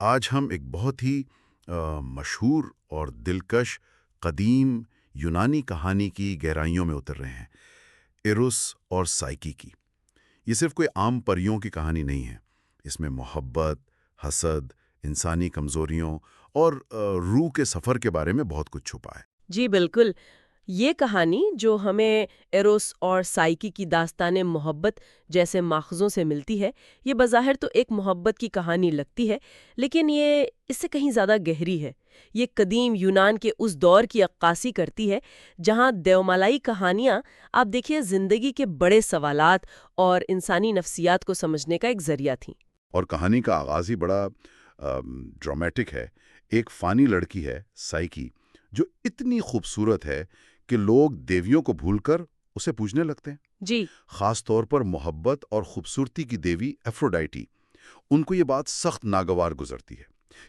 آج ہم ایک بہت ہی مشہور اور دلکش قدیم یونانی کہانی کی گہرائیوں میں اتر رہے ہیں، ایروس اور سائیکی کی۔ یہ صرف کوئی عام پریوں کی کہانی نہیں ہے، اس میں محبت، حسد، انسانی کمزوریوں اور روح کے سفر کے بارے میں بہت کچھ چھپا ہے۔ جی بالکل، یہ کہانی جو ہمیں ایروس اور سائیکی کی داستان محبت جیسے ماخذوں سے ملتی ہے، یہ بظاہر تو ایک محبت کی کہانی لگتی ہے، لیکن یہ اس سے کہیں زیادہ گہری ہے۔ یہ قدیم یونان کے اس دور کی عکاسی کرتی ہے جہاں دیومالائی کہانیاں آپ دیکھیے زندگی کے بڑے سوالات اور انسانی نفسیات کو سمجھنے کا ایک ذریعہ تھیں۔ اور کہانی کا آغاز ہی بڑا ڈرامیٹک ہے۔ ایک فانی لڑکی ہے سائیکی، جو اتنی خوبصورت ہے کہ لوگ دیویوں کو بھول کر اسے پوجنے لگتے ہیں۔ جی خاص طور پر محبت اور خوبصورتی کی دیوی ایفروڈائٹی۔ ان کو یہ بات سخت ناگوار گزرتی ہے۔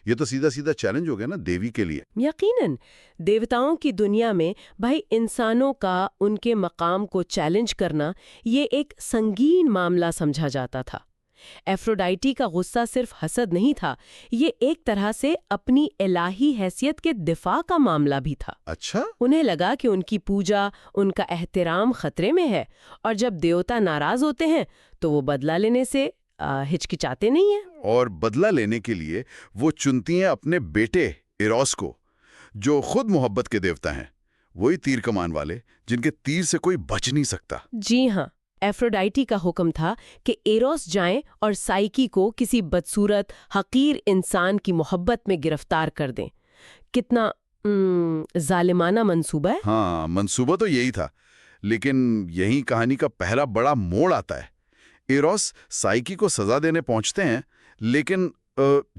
یہ تو سیدھا سیدھا چیلنج ہو گیا نا دیوی کے لیے۔ یقیناً دیوتاؤں کی دنیا میں بھائی انسانوں کا ان کے مقام کو چیلنج کرنا یہ ایک سنگین معاملہ سمجھا جاتا تھا۔ ایفروڈائٹی کا غصہ صرف حسد نہیں تھا، یہ ایک طرح سے اپنی الہی حیثیت کے دفاع کا معاملہ بھی تھا۔ اچھا، انہیں لگا کہ ان کی پوجا، ان کا احترام خطرے میں ہے، اور جب دیوتا ناراض ہوتے ہیں تو وہ بدلہ لینے سے ہچکچاتے نہیں ہیں۔ اور بدلہ لینے کے لیے وہ چنتی ہیں اپنے بیٹے ایروس کو، جو خود محبت کے دیوتا ہیں، وہی تیر کمان والے جن کے تیر سے کوئی بچ نہیں سکتا۔ جی ہاں، ایفروڈائٹی کا حکم تھا کہ ایروس جائیں اور سائیکی کو کسی بدصورت حقیر انسان کی محبت میں گرفتار کر دیں۔ کتنا ظالمانہ منصوبہ ہے۔ ہاں، منصوبہ تو یہی تھا، لیکن یہی کہانی کا پہلا بڑا موڑ آتا ہے۔ ایروس سائیکی کو سزا دینے پہنچتے ہیں، لیکن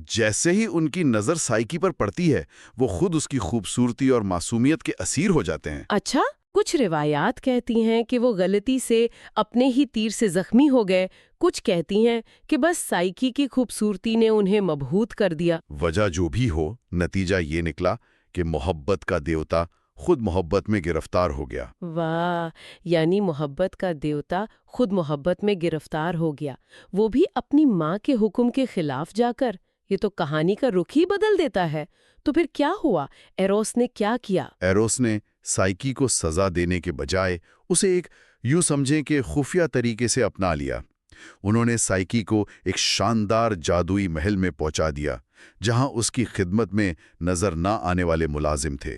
جیسے ہی ان کی نظر سائیکی پر پڑتی ہے، وہ خود اس کی خوبصورتی اور معصومیت کے اسیر ہو جاتے ہیں۔ اچھا، کچھ روایات کہتی ہیں کہ وہ غلطی سے اپنے ہی تیر سے زخمی ہو گئے، کچھ کہتی ہیں کہ بس سائیکی کی خوبصورتی نے انہیں مبہوت کر دیا۔ وجہ جو بھی ہو، نتیجہ یہ نکلا کہ محبت کا دیوتا خود محبت میں گرفتار ہو گیا۔ واہ، یعنی محبت کا دیوتا خود محبت میں گرفتار ہو گیا، وہ بھی اپنی ماں کے حکم کے خلاف جا کر۔ یہ تو کہانی کا رخ ہی بدل دیتا ہے۔ تو پھر کیا ہوا؟ ایروس نے کیا کیا؟ ایروس نے سائیکی کو سزا دینے کے بجائے اسے ایک یوں سمجھیں کہ خفیہ طریقے سے اپنا لیا۔ انہوں نے سائیکی کو ایک شاندار جادوئی محل میں پہنچا دیا، جہاں اس کی خدمت میں نظر نہ آنے والے ملازم تھے۔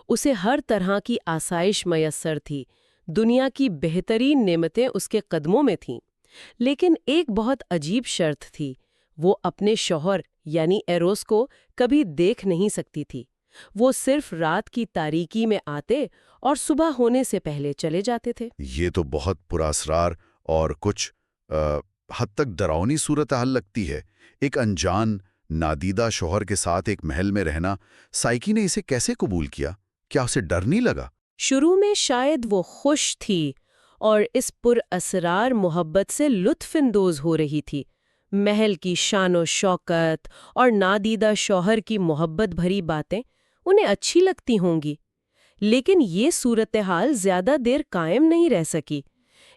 اسے ہر طرح کی آسائش میسر تھی، دنیا کی بہترین نعمتیں اس کے قدموں میں تھیں، لیکن ایک بہت عجیب شرط تھی، وہ اپنے شوہر یعنی ایروس کو کبھی دیکھ نہیں سکتی تھی۔ وہ صرف رات کی تاریکی میں آتے اور صبح ہونے سے پہلے چلے جاتے تھے۔ یہ تو بہت پراسرار اور کچھ حد تک ڈراؤنی صورتحال لگتی ہے۔ ایک انجان نادیدہ شوہر کے ساتھ ایک محل میں رہنا، سائیکی نے اسے کیسے قبول کیا؟ کیا اسے ڈر نہیں لگا؟ شروع میں شاید وہ خوش تھی اور اس پر اسرار محبت سے لطف اندوز ہو رہی تھی۔ محل کی شان و شوکت اور نادیدہ شوہر کی محبت بھری باتیں انہیں اچھی لگتی ہوں گی، لیکن یہ صورتحال زیادہ دیر قائم نہیں رہ سکی۔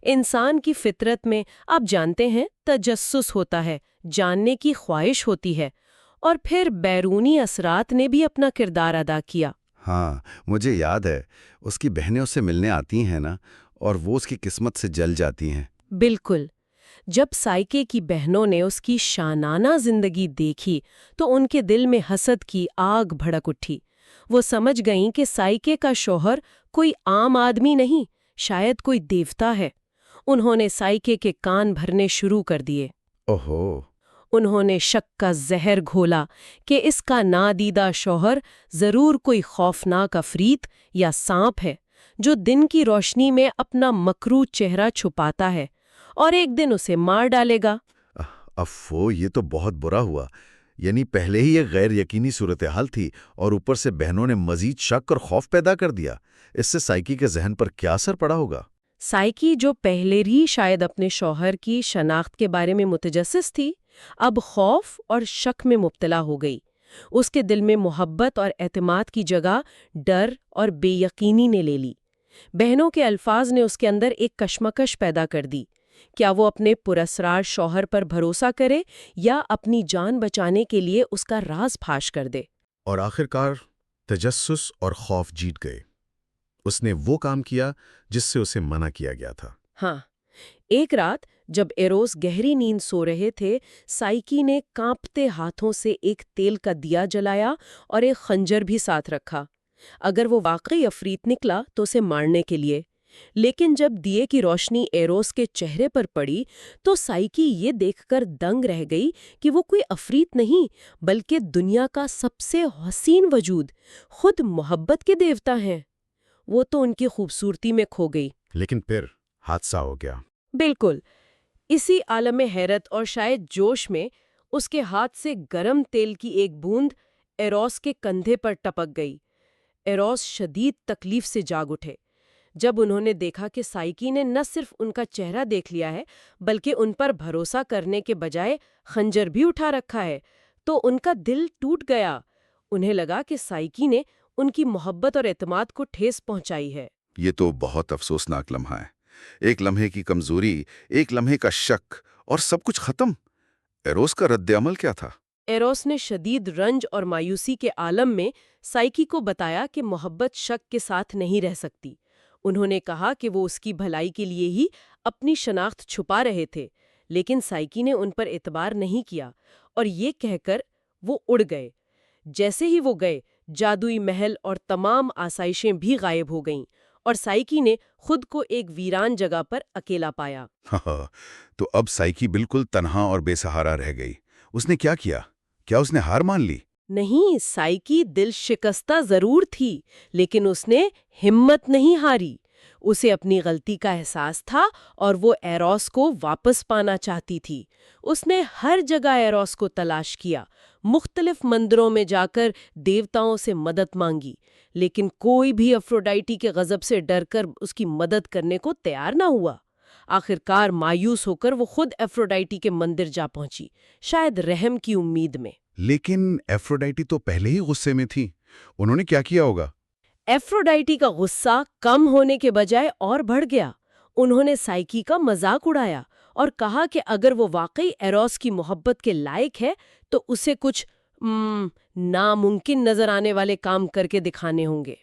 انسان کی فطرت میں آپ جانتے ہیں تجسس ہوتا ہے، جاننے کی خواہش ہوتی ہے، اور پھر بیرونی اثرات نے بھی اپنا کردار ادا کیا۔ ہاں، مجھے یاد ہے اس کی بہنیں اس سے ملنے آتی ہیں نا، اور وہ اس کی قسمت سے جل جاتی ہیں۔ بالکل، جب سائیکی کی بہنوں نے اس کی شانانہ زندگی دیکھی تو ان کے دل میں حسد کی آگ بھڑک اٹھی۔ وہ سمجھ گئیں کہ سائیکی کا شوہر کوئی عام آدمی نہیں، شاید کوئی دیوتا ہے۔ انہوں نے سائیکی کے کان بھرنے شروع کر دیے۔ اوہو! انہوں نے شک کا زہر گھولا کہ اس کا نادیدہ شوہر ضرور کوئی خوفناک عفریت یا سانپ ہے جو دن کی روشنی میں اپنا مکروہ چہرہ چھپاتا ہے اور ایک دن اسے مار ڈالے گا۔ افو، یہ تو بہت برا ہوا۔ یعنی پہلے ہی ایک غیر یقینی صورتحال تھی اور اوپر سے بہنوں نے مزید شک اور خوف پیدا کر دیا۔ اس سے سائیکی کے ذہن پر کیا اثر پڑا ہوگا؟ سائیکی جو پہلے ہی شاید اپنے شوہر کی شناخت کے بارے میں متجسس تھی، اب خوف اور شک میں مبتلا ہو گئی۔ اس کے دل میں محبت اور اعتماد کی جگہ ڈر اور بے یقینی نے لے لی۔ بہنوں کے الفاظ نے اس کے اندر ایک کشمکش پیدا کر دی۔ کیا وہ اپنے پراسرار شوہر پر بھروسہ کرے یا اپنی جان بچانے کے لیے اس کا راز پھاش کر دے؟ اور آخرکار تجسس اور خوف جیت گئے۔ اس نے وہ کام کیا جس سے اسے منع کیا گیا تھا۔ ہاں، ایک رات جب ایروس گہری نیند سو رہے تھے، سائیکی نے کانپتے ہاتھوں سے ایک تیل کا دیا جلایا اور ایک خنجر بھی ساتھ رکھا۔ اگر وہ واقعی عفریت نکلا تو اسے مارنے کے لیے۔ لیکن جب دیے کی روشنی ایروس کے چہرے پر پڑی تو سائیکی یہ دیکھ کر دنگ رہ گئی کہ وہ کوئی عفریت نہیں بلکہ دنیا کا سب سے حسین وجود، خود محبت کے دیوتا ہیں۔ وہ تو ان کی خوبصورتی میں کھو گئی۔ لیکن پھر حادثہ ہو گیا۔ بالکل، اسی عالم حیرت اور شاید جوش میں اس کے ہاتھ سے گرم تیل کی ایک بوند ایروس کے کندھے پر ٹپک گئی۔ ایروس شدید تکلیف سے جاگ اٹھے۔ جب انہوں نے دیکھا کہ سائیکی نے نہ صرف ان کا چہرہ دیکھ لیا ہے بلکہ ان پر بھروسہ کرنے کے بجائے خنجر بھی اٹھا رکھا ہے تو ان کا دل ٹوٹ گیا۔ انہیں لگا کہ سائیکی نے ان کی محبت اور اعتماد کو ٹھیس پہنچائی ہے۔ یہ تو بہت افسوسناک لمحہ ہے۔ ایک لمحے کی کمزوری، ایک لمحے کا شک، اور سب کچھ ختم۔ ایروس کا رد عمل کیا تھا؟ ایروس نے شدید رنج اور مایوسی کے عالم میں سائیکی کو بتایا کہ محبت شک کے ساتھ نہیں رہ سکتی۔ انہوں نے کہا کہ وہ اس کی بھلائی کے لیے ہی اپنی شناخت چھپا رہے تھے، لیکن سائیکی نے ان پر اعتبار نہیں کیا اور یہ کہہ کر وہ اڑ گئے۔ جیسے ہی وہ گئے، جادوئی محل اور تمام آسائشیں بھی غائب ہو گئیں اور سائیکی نے خود کو ایک ویران جگہ پر اکیلا پایا۔ تو اب سائیکی بالکل تنہا اور بے سہارا رہ گئی۔ اس نے کیا کیا؟ کیا اس نے ہار مان لی؟ نہیں، سائیکی دل شکستہ ضرور تھی لیکن اس نے ہمت نہیں ہاری۔ اسے اپنی غلطی کا احساس تھا اور وہ ایروس کو واپس پانا چاہتی تھی۔ اس نے ہر جگہ ایروس کو تلاش کیا، مختلف مندروں میں جا کر دیوتاؤں سے مدد مانگی، لیکن کوئی بھی افروڈائٹی کے غضب سے ڈر کر اس کی مدد کرنے کو تیار نہ ہوا۔ آخرکار مایوس ہو کر وہ خود افروڈائٹی کے مندر جا پہنچی، شاید رحم کی امید میں۔ لیکن ایفروڈائٹی تو پہلے ہی غصے میں تھی۔ انہوں نے کیا کیا ہوگا؟ ایفروڈائٹی کا غصہ کم ہونے کے بجائے اور بڑھ گیا۔ انہوں نے سائیکی کا مذاق اڑایا اور کہا کہ اگر وہ واقعی ایروس کی محبت کے لائق ہے تو اسے کچھ ناممکن نظر آنے والے کام کر کے دکھانے ہوں گے۔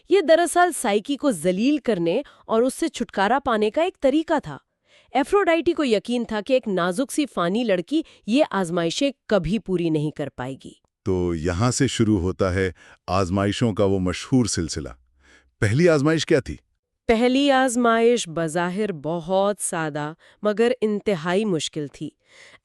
یہ دراصل سائیکی کو ذلیل کرنے اور اس سے چھٹکارا پانے کا ایک طریقہ تھا۔ ایفروڈائٹی کو یقین تھا کہ ایک نازک سی فانی لڑکی یہ آزمائشیں کبھی پوری نہیں کر پائے گی۔ تو یہاں سے شروع ہوتا ہے آزمائشوں کا وہ مشہور سلسلہ۔ پہلی آزمائش کیا تھی؟ پہلی آزمائش بظاہر بہت سادہ مگر انتہائی مشکل تھی۔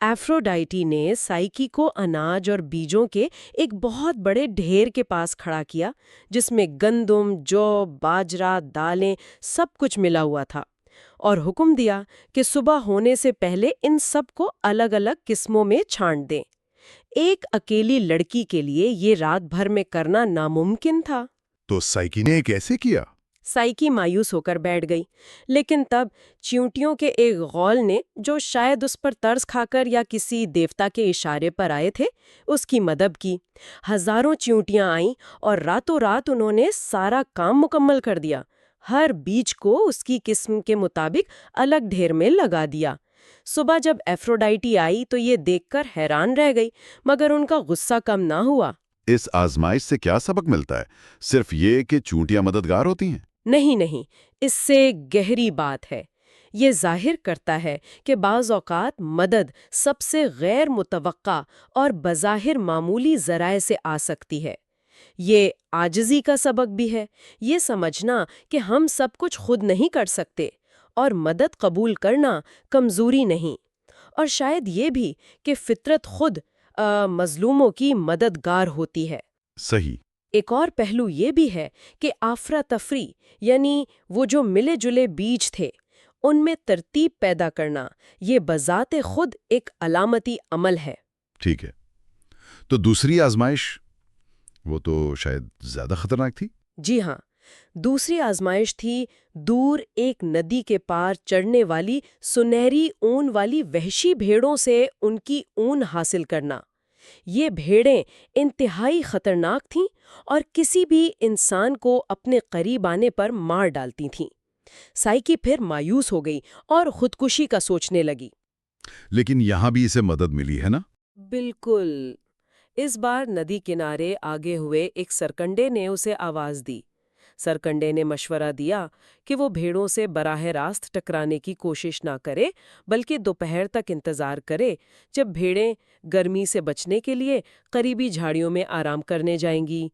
ایفروڈائٹی نے سائیکی کو اناج اور بیجوں کے ایک بہت بڑے ڈھیر کے پاس کھڑا کیا جس میں گندم، جو، باجرا، دالیں سب کچھ ملا ہوا تھا، اور حکم دیا کہ صبح ہونے سے پہلے ان سب کو الگ الگ قسموں میں چھانٹ دیں۔ ایک اکیلی لڑکی کے لیے یہ رات بھر میں کرنا ناممکن تھا۔ تو سائیکی نے کیسے کیا؟ سائیکی مایوس ہو کر بیٹھ گئی، لیکن تب چیونٹیوں کے ایک غول نے، جو شاید اس پر ترس کھا کر یا کسی دیوتا کے اشارے پر آئے تھے، اس کی مدد کی۔ ہزاروں چیونٹیاں آئیں اور راتوں رات انہوں نے سارا کام مکمل کر دیا۔ ہر بیج کو اس کی قسم کے مطابق الگ ڈھیر میں لگا دیا۔ صبح جب ایفروڈائٹی آئی تو یہ دیکھ کر حیران رہ گئی، مگر ان کا غصہ کم نہ ہوا۔ اس آزمائش سے کیا سبق ملتا ہے؟ صرف یہ کہ چونٹیاں مددگار ہوتی ہیں؟ نہیں، اس سے گہری بات ہے۔ یہ ظاہر کرتا ہے کہ بعض اوقات مدد سب سے غیر متوقع اور بظاہر معمولی ذرائع سے آ سکتی ہے۔ یہ عاجزی کا سبق بھی ہے، یہ سمجھنا کہ ہم سب کچھ خود نہیں کر سکتے، اور مدد قبول کرنا کمزوری نہیں، اور شاید یہ بھی کہ فطرت خود مظلوموں کی مددگار ہوتی ہے۔ صحیح۔ ایک اور پہلو یہ بھی ہے کہ افراتفری، یعنی وہ جو ملے جلے بیج تھے، ان میں ترتیب پیدا کرنا، یہ بذات خود ایک علامتی عمل ہے۔ ٹھیک ہے، تو دوسری آزمائش، وہ تو شاید زیادہ خطرناک تھی؟ جی ہاں، دوسری آزمائش تھی دور ایک ندی کے پار چڑھنے والی سنہری اون والی وحشی بھیڑوں سے ان کی اون حاصل کرنا۔ یہ بھیڑیں انتہائی خطرناک تھیں اور کسی بھی انسان کو اپنے قریب آنے پر مار ڈالتی تھیں۔ سائکی پھر مایوس ہو گئی اور خودکشی کا سوچنے لگی۔ لیکن یہاں بھی اسے مدد ملی ہے نا؟ بالکل۔ اس بار ندی کنارے آگے ہوئے ایک سرکنڈے نے اسے آواز دی۔ سرکنڈے نے مشورہ دیا کہ وہ بھیڑوں سے براہ راست ٹکرانے کی کوشش نہ کرے، بلکہ دوپہر تک انتظار کرے جب بھیڑیں گرمی سے بچنے کے لیے قریبی جھاڑیوں میں آرام کرنے جائیں گی۔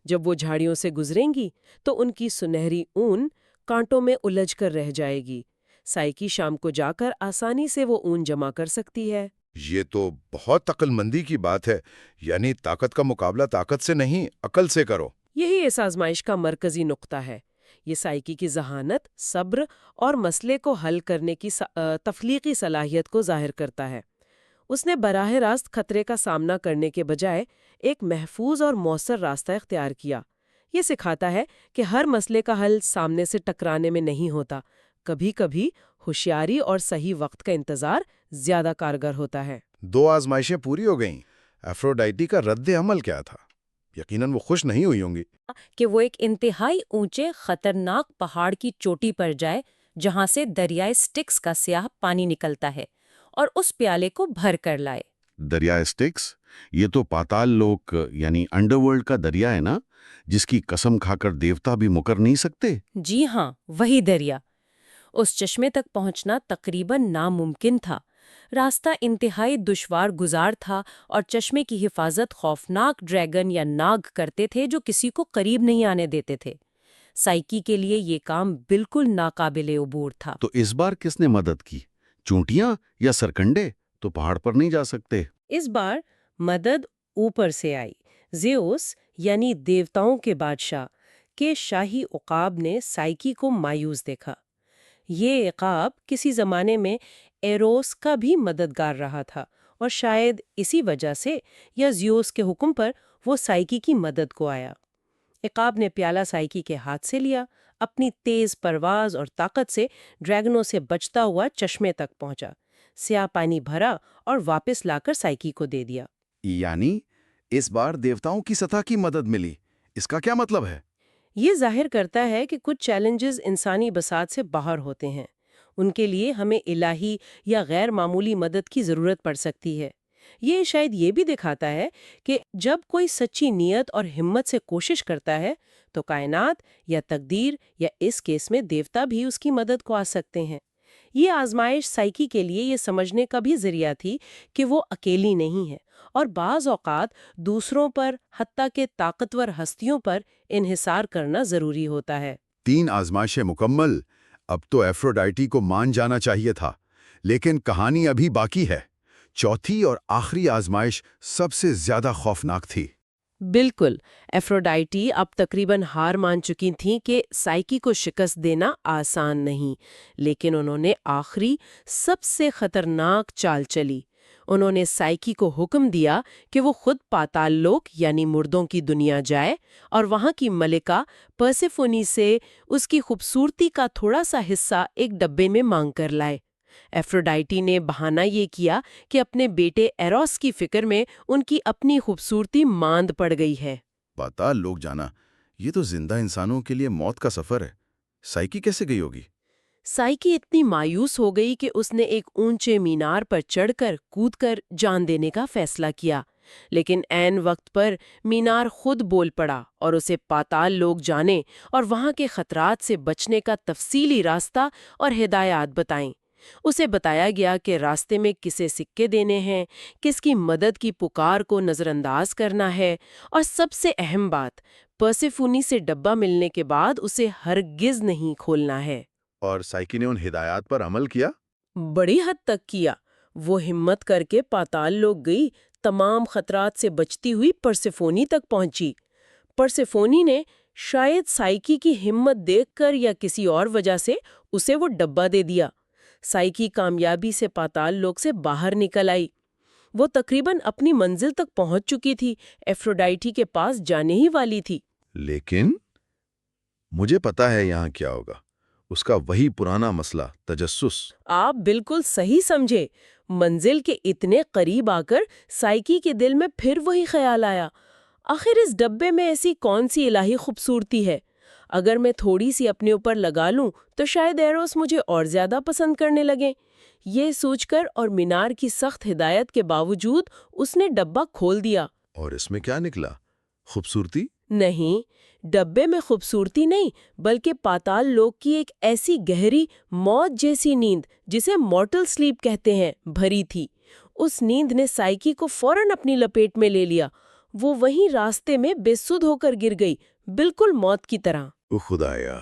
جب وہ جھاڑیوں سے گزریں گی تو ان کی سنہری اون کانٹوں میں الجھ کر رہ جائے گی۔ سائکی شام کو جا کر آسانی سے وہ اون جمع کر سکتی ہے۔ یہ تو بہت عقل مندی کی بات ہے، یعنی طاقت کا مقابلہ طاقت سے نہیں، عقل سے کرو۔ یہی اس آزمائش کا مرکزی نقطہ ہے۔ یہ سائکی کی ذہانت، صبر اور مسئلے کو حل کرنے کی تخلیقی صلاحیت کو ظاہر کرتا ہے۔ اس نے براہ راست خطرے کا سامنا کرنے کے بجائے ایک محفوظ اور مؤثر راستہ اختیار کیا۔ یہ سکھاتا ہے کہ ہر مسئلے کا حل سامنے سے ٹکرانے میں نہیں ہوتا، کبھی کبھی ہوشیاری اور صحیح وقت کا انتظار زیادہ کارگر ہوتا ہے۔ 2 آزمائشیں پوری ہو گئیں۔ ایفروڈائٹی کا رد عمل کیا تھا؟ یقیناً وہ خوش نہیں ہوئی ہوں گی۔ کہ وہ ایک انتہائی اونچے خطرناک پہاڑ کی چوٹی پر جائے جہاں سے دریائے سٹکس کا سیاہ پانی نکلتا ہے اور اس پیالے کو بھر کر لائے۔ دریائے سٹکس، یہ تو پاتال لوک یعنی انڈر ورلڈ کا دریا ہے نا، جس کی قسم کھا کر دیوتا بھی مکر نہیں سکتے؟ جی ہاں، وہی دریا۔ اس چشمے تک پہنچنا تقریباً ناممکن تھا۔ راستہ انتہائی دشوار گزار تھا اور چشمے کی حفاظت خوفناک ڈریگن یا ناگ کرتے تھے جو کسی کو قریب نہیں آنے دیتے تھے۔ سائکی کے لیے یہ کام بالکل ناقابل عبور تھا۔ تو اس بار کس نے مدد کی؟ چونٹیاں یا سرکنڈے تو پہاڑ پر نہیں جا سکتے؟ اس بار مدد اوپر سے آئی۔ زیوس یعنی دیوتاؤں کے بادشاہ کے شاہی عقاب نے سائکی کو مایوس دیکھا۔ یہ عقاب کسی زمانے میں ایروس کا بھی مددگار رہا تھا اور شاید اسی وجہ سے یا زیوس کے حکم پر وہ سائکی کی مدد کو آیا۔ عقاب نے پیالہ سائکی کے ہاتھ سے لیا، اپنی تیز پرواز اور طاقت سے ڈریگنوں سے بچتا ہوا چشمے تک پہنچا، سیاہ پانی بھرا اور واپس لا کر سائکی کو دے دیا۔ یعنی اس بار دیوتاؤں کی سطح کی مدد ملی، اس کا کیا مطلب ہے؟ یہ ظاہر کرتا ہے کہ کچھ چیلنجز انسانی بساط سے باہر ہوتے ہیں۔ ان کے لیے ہمیں الہی یا غیر معمولی مدد کی ضرورت پڑ سکتی ہے۔ یہ شاید یہ بھی دکھاتا ہے کہ جب کوئی سچی نیت اور ہمت سے کوشش کرتا ہے تو کائنات یا تقدیر یا اس کیس میں دیوتا بھی اس کی مدد کو آ سکتے ہیں۔ یہ آزمائش سائکی کے لیے یہ سمجھنے کا بھی ذریعہ تھی کہ وہ اکیلی نہیں ہے اور بعض اوقات دوسروں پر حتیٰ کہ طاقتور ہستیوں پر انحصار کرنا ضروری ہوتا ہے۔ 3 آزمائشیں مکمل، اب تو ایفروڈائٹی کو مان جانا چاہیے تھا، لیکن کہانی ابھی باقی ہے۔ چوتھی اور آخری آزمائش سب سے زیادہ خوفناک تھی۔ بالکل، ایفروڈائٹی اب تقریباً ہار مان چکی تھیں کہ سائکی کو شکست دینا آسان نہیں، لیکن انہوں نے آخری سب سے خطرناک چال چلی۔ انہوں نے سائکی کو حکم دیا کہ وہ خود پاتال لوک یعنی مردوں کی دنیا جائے اور وہاں کی ملکہ پرسیفونی سے اس کی خوبصورتی کا تھوڑا سا حصہ ایک ڈبے میں مانگ کر لائے۔ ایفروڈائٹی نے بہانہ یہ کیا کہ اپنے بیٹے ایروس کی فکر میں ان کی اپنی خوبصورتی ماند پڑ گئی ہے۔ پاتال لوک جانا، یہ تو زندہ انسانوں کے لیے موت کا سفر ہے۔ سائکی کیسے گئی ہوگی؟ سائکی اتنی مایوس ہو گئی کہ اس نے ایک اونچے مینار پر چڑھ کر کود کر جان دینے کا فیصلہ کیا، لیکن عین وقت پر مینار خود بول پڑا اور اسے پاتال لوک جانے اور وہاں کے خطرات سے بچنے کا تفصیلی راستہ اور ہدایات بتائیں۔ اسے بتایا گیا کہ راستے میں کسے سکے دینے ہیں، کس کی مدد کی پکار کو نظر انداز کرنا ہے، اور سب سے اہم بات، پرسیفونی سے ڈبہ ملنے کے بعد اسے ہرگز نہیں کھولنا ہے۔ اور سائکی نے ان ہدایات پر عمل کیا؟ بڑی حد تک کیا۔ وہ ہمت کر کے پاتال لوک گئی، تمام خطرات سے بچتی ہوئی پرسیفونی تک پہنچی۔ پرسیفونی نے شاید سائکی کی ہمت دیکھ کر یا کسی اور وجہ سے اسے وہ ڈبہ دے دیا۔ سائکی کامیابی سے پاتال لوک سے باہر نکل آئی۔ وہ تقریباً اپنی منزل تک پہنچ چکی تھی، ایفروڈائٹی کے پاس جانے ہی والی تھی۔ لیکن مجھے پتا ہے یہاں کیا ہوگا، اس کا وہی پرانا مسئلہ، تجسس۔ آپ بالکل صحیح سمجھے۔ منزل کے اتنے قریب آ کر سائکی کے دل میں پھر وہی خیال آیا، آخر اس ڈبے میں ایسی کون سی الہی خوبصورتی ہے؟ اگر میں تھوڑی سی اپنے اوپر لگا لوں تو شاید ایروس مجھے اور زیادہ پسند کرنے لگیں۔ یہ سوچ کر اور مینار کی سخت ہدایت کے باوجود اس نے ڈبہ کھول دیا۔ اور اس میں کیا نکلا؟ خوبصورتی؟ نہیں، ڈبے میں خوبصورتی نہیں، بلکہ پاتال لوک کی ایک ایسی گہری موت جیسی نیند، جسے مارٹل سلیپ کہتے ہیں، بھری تھی۔ اس نیند نے سائیکی کو فوراً اپنی لپیٹ میں لے لیا۔ وہ وہیں راستے میں بے سدھ ہو کر گر گئی، بالکل موت کی طرح۔ او خدایا،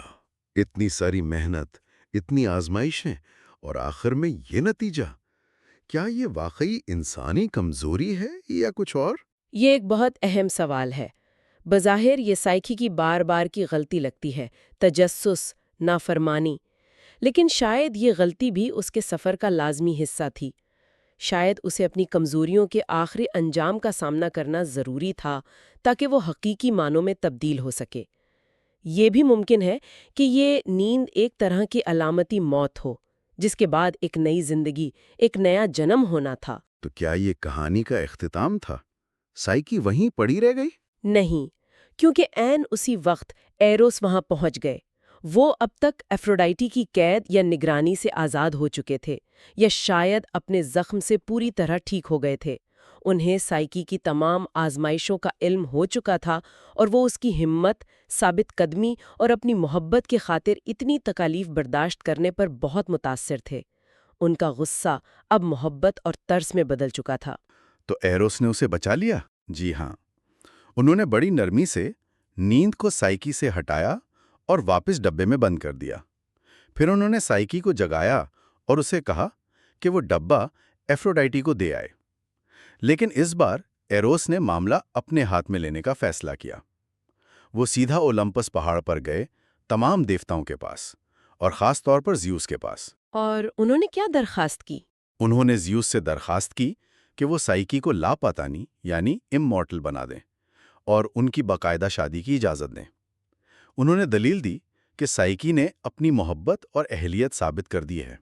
اتنی ساری محنت، اتنی آزمائشیں، اور آخر میں یہ نتیجہ! کیا یہ واقعی انسانی کمزوری ہے یا کچھ اور؟ یہ ایک بہت اہم سوال ہے۔ بظاہر یہ سائیکی کی بار بار کی غلطی لگتی ہے، تجسس، نافرمانی۔ لیکن شاید یہ غلطی بھی اس کے سفر کا لازمی حصہ تھی۔ شاید اسے اپنی کمزوریوں کے آخری انجام کا سامنا کرنا ضروری تھا تاکہ وہ حقیقی معنوں میں تبدیل ہو سکے۔ یہ بھی ممکن ہے کہ یہ نیند ایک طرح کی علامتی موت ہو، جس کے بعد ایک نئی زندگی، ایک نیا جنم ہونا تھا۔ تو کیا یہ کہانی کا اختتام تھا؟ سائیکی وہیں پڑی رہ گئی؟ نہیں، کیونکہ عین اسی وقت ایروس وہاں پہنچ گئے۔ وہ اب تک ایفروڈائٹی کی قید یا نگرانی سے آزاد ہو چکے تھے، یا شاید اپنے زخم سے پوری طرح ٹھیک ہو گئے تھے۔ انہیں سائیکی کی تمام آزمائشوں کا علم ہو چکا تھا، اور وہ اس کی ہمت، ثابت قدمی اور اپنی محبت کی خاطر اتنی تکالیف برداشت کرنے پر بہت متاثر تھے۔ ان کا غصہ اب محبت اور ترس میں بدل چکا تھا۔ تو ایروس نے اسے بچا لیا؟ جی ہاں، انہوں نے بڑی نرمی سے نیند کو سائیکی سے ہٹایا اور واپس ڈبے میں بند کر دیا۔ پھر انہوں نے سائیکی کو جگایا اور اسے کہا کہ وہ ڈبہ ایفروڈائٹی کو دے آئے۔ لیکن اس بار ایروس نے معاملہ اپنے ہاتھ میں لینے کا فیصلہ کیا۔ وہ سیدھا اولمپس پہاڑ پر گئے، تمام دیوتاؤں کے پاس، اور خاص طور پر زیوس کے پاس۔ اور انہوں نے کیا درخواست کی؟ انہوں نے زیوس سے درخواست کی کہ وہ سائیکی کو لاپتانی یعنی اممورٹل بنا دیں اور ان کی باقاعدہ شادی کی اجازت دیں۔ انہوں نے دلیل دی کہ سائیکی نے اپنی محبت اور اہلیت ثابت کر دی ہے۔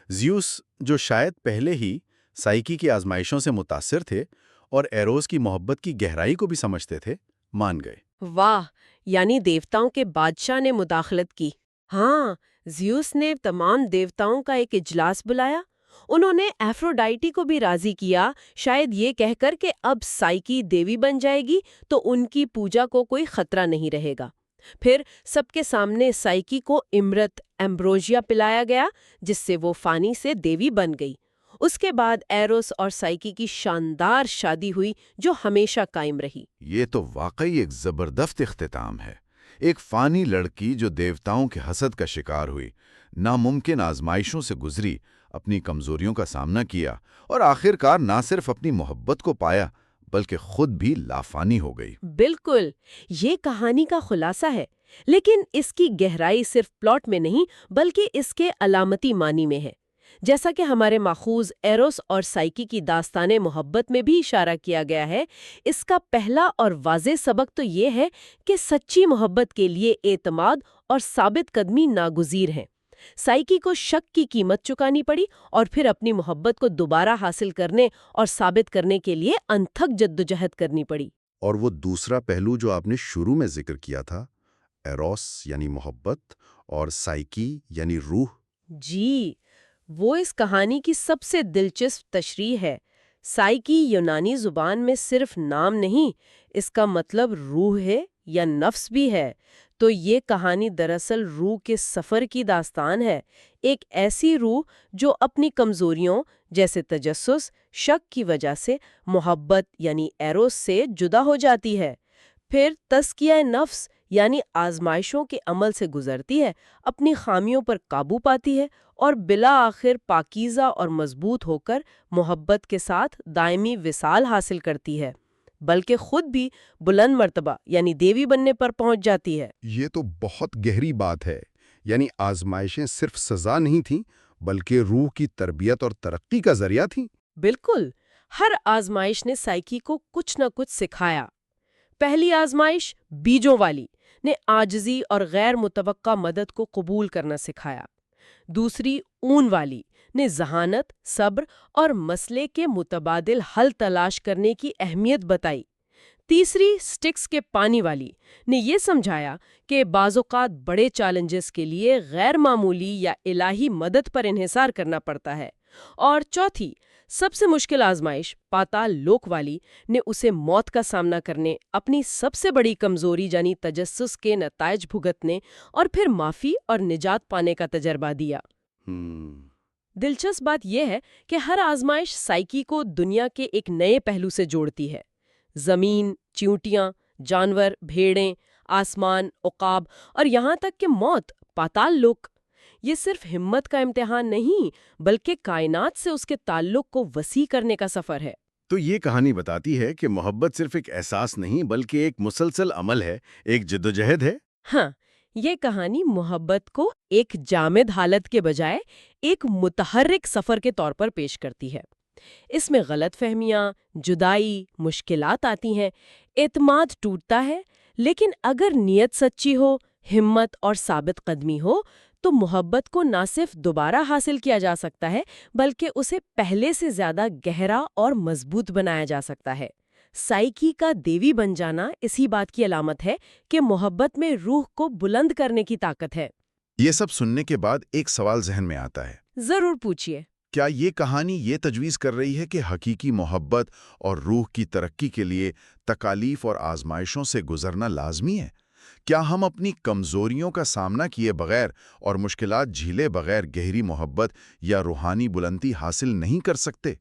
زیوس، جو شاید پہلے ہی سائیکی کی آزمائشوں سے متاثر تھے اور ایروس کی محبت کی گہرائی کو بھی سمجھتے تھے، مان گئے۔ واہ، یعنی دیوتاؤں کے بادشاہ نے مداخلت کی۔ ہاں، زیوس نے تمام دیوتاؤں کا ایک اجلاس بلایا۔ انہوں نے ایفروڈائٹی کو بھی راضی کیا، شاید یہ کہہ کر کہ اب سائیکی دیوی بن جائے گی تو ان کی پوجا کو کوئی خطرہ نہیں رہے گا۔ پھر سب کے سامنے سائیکی کو امرت ایمبروشیا پلایا گیا، جس سے وہ فانی سے دیوی بن گئی۔ اس کے بعد ایروس اور سائیکی کی شاندار شادی ہوئی، جو ہمیشہ قائم رہی۔ یہ تو واقعی ایک زبردست اختتام ہے۔ ایک فانی لڑکی جو دیوتاؤں کے حسد کا شکار ہوئی، ناممکن آزمائشوں سے گزری، اپنی کمزوریوں کا سامنا کیا، اور آخر کار نہ صرف اپنی محبت کو پایا بلکہ خود بھی لافانی ہو گئی۔ بالکل، یہ کہانی کا خلاصہ ہے، لیکن اس کی گہرائی صرف پلاٹ میں نہیں بلکہ اس کے علامتی معنی میں ہے۔ جیسا کہ ہمارے ماخوذ ایروس اور سائیکی کی داستان محبت میں بھی اشارہ کیا گیا ہے، اس کا پہلا اور واضح سبق تو یہ ہے کہ سچی محبت کے لیے اعتماد اور ثابت قدمی ناگزیر ہیں۔ سائیکی کو شک کی قیمت چکانی پڑی، اور پھر اپنی محبت کو دوبارہ حاصل کرنے اور ثابت کرنے کے لیے انتھک جدوجہد کرنی پڑی۔ اور وہ دوسرا پہلو جو آپ نے شروع میں ذکر کیا تھا، ایروس یعنی محبت اور سائیکی یعنی روح۔ جی، وہ اس کہانی کی سب سے دلچسپ تشریح ہے۔ سائیکی یونانی زبان میں صرف نام نہیں، اس کا مطلب روح ہے یا نفس بھی ہے۔ تو یہ کہانی دراصل روح کے سفر کی داستان ہے، ایک ایسی روح جو اپنی کمزوریوں جیسے تجسس، شک کی وجہ سے محبت یعنی ایروس سے جدا ہو جاتی ہے، پھر تزکیہ نفس یعنی آزمائشوں کے عمل سے گزرتی ہے، اپنی خامیوں پر قابو پاتی ہے، اور بالآخر پاکیزہ اور مضبوط ہو کر محبت کے ساتھ دائمی وصال حاصل کرتی ہے، بلکہ خود بھی بلند مرتبہ یعنی دیوی بننے پر پہنچ جاتی ہے۔ یہ تو بہت گہری بات ہے، یعنی آزمائشیں صرف سزا نہیں تھیں بلکہ روح کی تربیت اور ترقی کا ذریعہ تھیں۔ بالکل، ہر آزمائش نے سائیکی کو کچھ نہ کچھ سکھایا۔ پہلی آزمائش، بیجوں والی، نے عاجزی اور غیر متوقع مدد کو قبول کرنا سکھایا۔ دوسری، اون والی، نے ذہانت، صبر اور مسئلے کے متبادل حل تلاش کرنے کی اہمیت بتائی۔ تیسری سٹکس کے پانی والی نے یہ سمجھایا کہ بعض اوقات بڑے چیلنجز کے لیے غیر معمولی یا الہی مدد پر انحصار کرنا پڑتا ہے، اور چوتھی سب سے مشکل آزمائش پاتال لوک والی نے اسے موت کا سامنا کرنے، اپنی سب سے بڑی کمزوری یعنی تجسس کے نتائج بھگتنے اور پھر معافی اور نجات پانے کا تجربہ دیا۔ دلچسپ بات یہ ہے کہ ہر آزمائش سائیکی کو دنیا کے ایک نئے پہلو سے جوڑتی ہے۔ زمین، چیونٹیاں، جانور، بھیڑیں، آسمان، عقاب اور یہاں تک کہ موت، پاتال لوک، یہ صرف ہمت کا امتحان نہیں بلکہ کائنات سے اس کے تعلق کو وسیع کرنے کا سفر ہے۔ تو یہ کہانی بتاتی ہے کہ محبت صرف ایک احساس نہیں بلکہ ایک مسلسل عمل ہے، ایک جدوجہد ہے۔ ہاں، یہ کہانی محبت کو ایک جامد حالت کے بجائے ایک متحرک سفر کے طور پر پیش کرتی ہے۔ اس میں غلط فہمیاں، جدائی، مشکلات آتی ہیں، اعتماد ٹوٹتا ہے، لیکن اگر نیت سچی ہو، ہمت اور ثابت قدمی ہو تو محبت کو نہ صرف دوبارہ حاصل کیا جا سکتا ہے بلکہ اسے پہلے سے زیادہ گہرا اور مضبوط بنایا جا سکتا ہے۔ سائیکی کا دیوی بن جانا اسی بات کی علامت ہے کہ محبت میں روح کو بلند کرنے کی طاقت ہے۔ یہ سب سننے کے بعد ایک سوال ذہن میں آتا ہے۔ ضرور پوچھیے۔ کیا یہ کہانی یہ تجویز کر رہی ہے کہ حقیقی محبت اور روح کی ترقی کے لیے تکالیف اور آزمائشوں سے گزرنا لازمی ہے؟ کیا ہم اپنی کمزوریوں کا سامنا کیے بغیر اور مشکلات جھیلے بغیر گہری محبت یا روحانی بلندی حاصل نہیں کر سکتے؟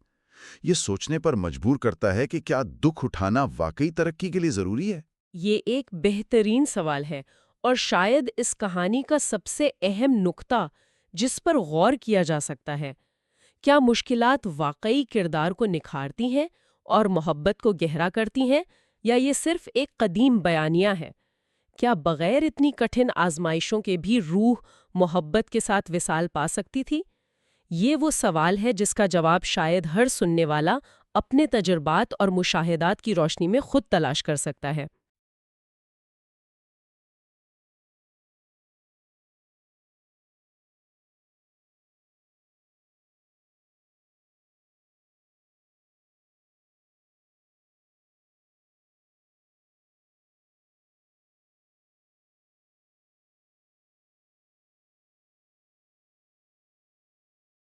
یہ سوچنے پر مجبور کرتا ہے کہ کیا دکھ اٹھانا واقعی ترقی کے لیے ضروری ہے؟ یہ ایک بہترین سوال ہے اور شاید اس کہانی کا سب سے اہم نقطہ جس پر غور کیا جا سکتا ہے۔ کیا مشکلات واقعی کردار کو نکھارتی ہیں اور محبت کو گہرا کرتی ہیں، یا یہ صرف ایک قدیم بیانیہ ہے؟ کیا بغیر اتنی کٹھن آزمائشوں کے بھی روح محبت کے ساتھ وصال پا سکتی تھی؟ یہ وہ سوال ہے جس کا جواب شاید ہر سننے والا اپنے تجربات اور مشاہدات کی روشنی میں خود تلاش کر سکتا ہے۔